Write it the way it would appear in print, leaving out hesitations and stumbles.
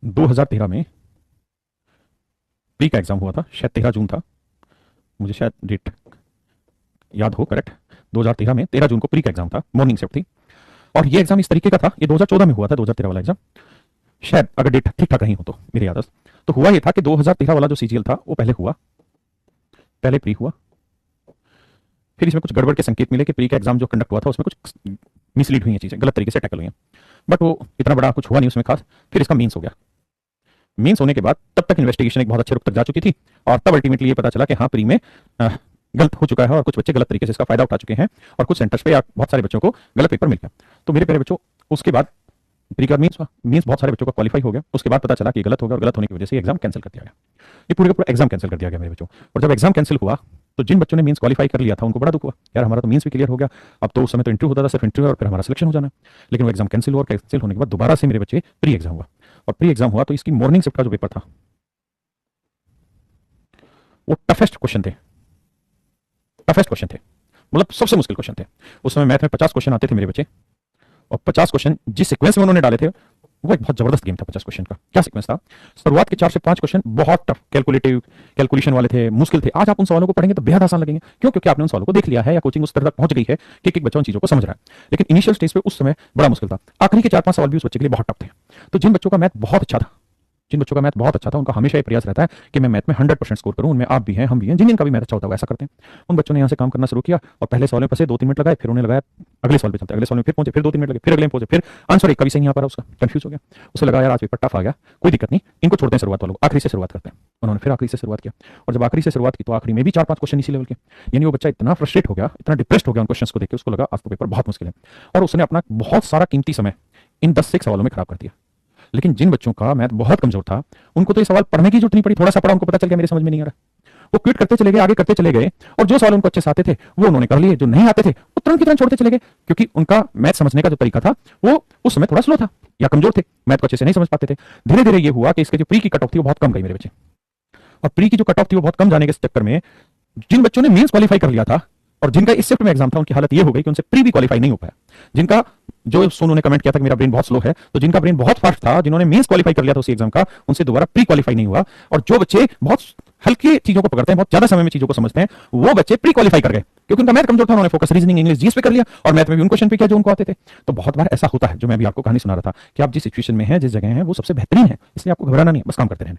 2013 में प्री का एग्जाम हुआ था, शायद 13 जून था, मुझे शायद डेट याद हो करेक्ट। 2013 में 13 जून को प्री का एग्जाम था, मॉर्निंग शिफ्ट थी। और ये एग्जाम इस तरीके का था, ये 2014 में हुआ था 2013 वाला एग्जाम, शायद अगर डेट ठीक ठाक नहीं हो तो मेरी याद तो हुआ ये था कि 2013 वाला जो सीजीएल था वो पहले हुआ, पहले प्री हुआ, फिर इसमें कुछ गड़बड़ के संकेत मिले कि प्री का एग्जाम जो कंडक्ट हुआ था उसमें कुछ मिसलीड हुई हैं, चीजें गलत तरीके से टैकल हुई हैं, बट वो इतना बड़ा कुछ हुआ नहीं उसमें खास। फिर इसका मीन्स हो गया, मीन्स होने के बाद तब तक इन्वेस्टिगेशन एक बहुत अच्छे रुख तक जा चुकी थी और तब अल्टीमेटली ये पता चला कि हाँ प्री में गलत हो चुका है और कुछ बच्चे गलत तरीके से इसका फायदा उठा चुके हैं और कुछ सेंटर्स पे या बहुत सारे बच्चों को गलत पेपर मिल गया। तो मेरे प्यारे बच्चों, उसके बाद प्री का मीन्स हुआ, मीन्स बहुत सारे बच्चों का क्वालिफाई हो गया, उसके बाद पता चला कि गलत हो गया और गलत होने की वजह से एग्जाम कैंसिल कर दिया गया। ये पूरे का पूरा एग्जाम कैंसिल कर दिया गया मेरे बच्चों। और जब एग्जाम कैंसिल हुआ तो जिन बच्चों ने मीन्स क्वालिफाई कर लिया था उनको बड़ा दुख हुआ, यार हमारा तो मीन्स भी क्लियर हो गया, अब तो उस समय तो इंटरव्यू होता था, सिर्फ इंटरव्यू और फिर हमारा सिलेक्शन हो जाना। लेकिन वो एग्जाम कैंसिल हुआ और कैंसिल होने के बाद दोबारा से मेरे बच्चे प्री एग्जाम हुआ और प्री एग्जाम हुआ तो इसकी मॉर्निंग शिफ्ट का जो पेपर था वो टफेस्ट क्वेश्चन थे, टफेस्ट क्वेश्चन थे, मतलब सबसे मुश्किल क्वेश्चन थे। उस समय मैथ में 50 क्वेश्चन आते थे मेरे बच्चे और 50 क्वेश्चन जिस सीक्वेंस में उन्होंने डाले थे वो एक बहुत जबरदस्त गेम था। 50 क्वेश्चन का क्या सीक्वेंस था, शुरुआत के 4 से 5 क्वेश्चन बहुत टफ कैलकुलेशन वाले थे, मुश्किल थे। आज आप उन सवालों को पढ़ेंगे तो बेहद आसान लगेंगे, क्यों? क्योंकि आपने उन सवालों को देख लिया है या कोचिंग उस तरह तक पहुंच गई है कि एक बच्चा उन चीजों को समझ रहा है। लेकिन इनिशियल स्टेज पे उस समय बड़ा मुश्किल था। आखिरी के 4-5 सवाल भी उस बच्चे के लिए बहुत टफ थे। तो जिन बच्चों का मैथ बहुत अच्छा था, जिन बच्चों का मैथ बहुत अच्छा था, उनका हमेशा ये प्रयास रहता है कि मैं मैथ में 100% स्कोर करूं। उनमें आप भी हैं, हम भी हैं, जिनका भी मैथ अच्छा होता है ऐसा करते हैं। उन बच्चों ने यहाँ से काम करना शुरू किया और पहले सवाल में फंसे, 2-3 मिनट लगाए, फिर उन्हें लगाया अगले सवाल पे चलते, अगले सवाल में फिर पहुंचे, फिर 2-3 मिनट लगे, फिर अगले में पहुंचे, फिर आंसर एक कभी सही नहीं आ पा रहा, उसका कंफ्यूज हो गया। उसे लगा यार आज पेपर टफ आ गया, कोई दिक्कत नहीं, इनको छोड़ते हैं शुरुआत वालों, आखिरी से शुरुआत करते हैं। उन्होंने फिर आखिरी से शुरुआत किया और जब आखिरी से शुरुआत की तो आखिरी में भी 4-5 क्वेश्चन इसी लेवल के। यानी वो बच्चा इतना फ्रस्ट्रेट हो गया, इतना डिप्रेस्ड हो गया उन क्वेश्चंस को देख के, उसको लगा आज तो पेपर बहुत मुश्किल है और उसने अपना बहुत सारा कीमती समय इन 10 से 1 सवालों में खराब कर दिया। लेकिन जिन बच्चों का मैथ बहुत कमजोर था उनको तो ये सवाल पढ़ने की जरूरत नहीं पड़ी, थोड़ा सा पढ़ा उनको पता चल गया मेरे समझ में नहीं आ रहा, वो क्विट करते चले गए, आगे करते चले गए और जो सवाल उनको अच्छे से आते थे वो उन्होंने कर लिए, जो नहीं आते थे वो तुरंत की तुरंत छोड़ते चले गए, क्योंकि उनका मैथ समझने का जो तरीका था वो उस समय थोड़ा स्लो था या कमजोर थे, मैथ को अच्छे से नहीं समझ पाते थे। धीरे धीरे ये हुआ कि इसके जो प्री की कट ऑफ थी वो बहुत कम गई मेरे बच्चे, और प्री की जो कट ऑफ थी वो बहुत कम जाने के चक्कर में जिन बच्चों ने मेंस क्वालिफाई कर लिया था और जिनका इस शिफ्ट में एग्जाम था उनकी हालत ये हो गई कि उनसे प्री भी क्वालिफाई नहीं हो पाया। जिनका जो सोनू ने कमेंट किया था कि मेरा ब्रेन बहुत स्लो है, तो जिनका ब्रेन बहुत फास्ट था, जिन्होंने मेंस क्वालिफाई कर लिया था उसी एग्जाम का, उनसे दोबारा प्री क्वालिफाई नहीं हुआ। और जो बच्चे बहुत हल्की चीजों को पकड़ते हैं, बहुत ज्यादा समय में चीजों को समझते हैं, वो बच्चे प्री क्वालिफाई कर गए क्योंकि उनका मैथ कमजोर था, उन्होंने फोकस रीजनिंग इंग्लिश जीएस पे कर लिया और मैथ में भी उन क्वेश्चन पे किया जो उनको आते थे। तो बहुत बार ऐसा होता है, जो मैं भी आपको कहानी सुना रहा था कि आप जिस सिचुएशन में हैं, जिस जगह हैं, वो सबसे बेहतरीन है, इसलिए आपको घबराना नहीं है, बस काम करते रहना।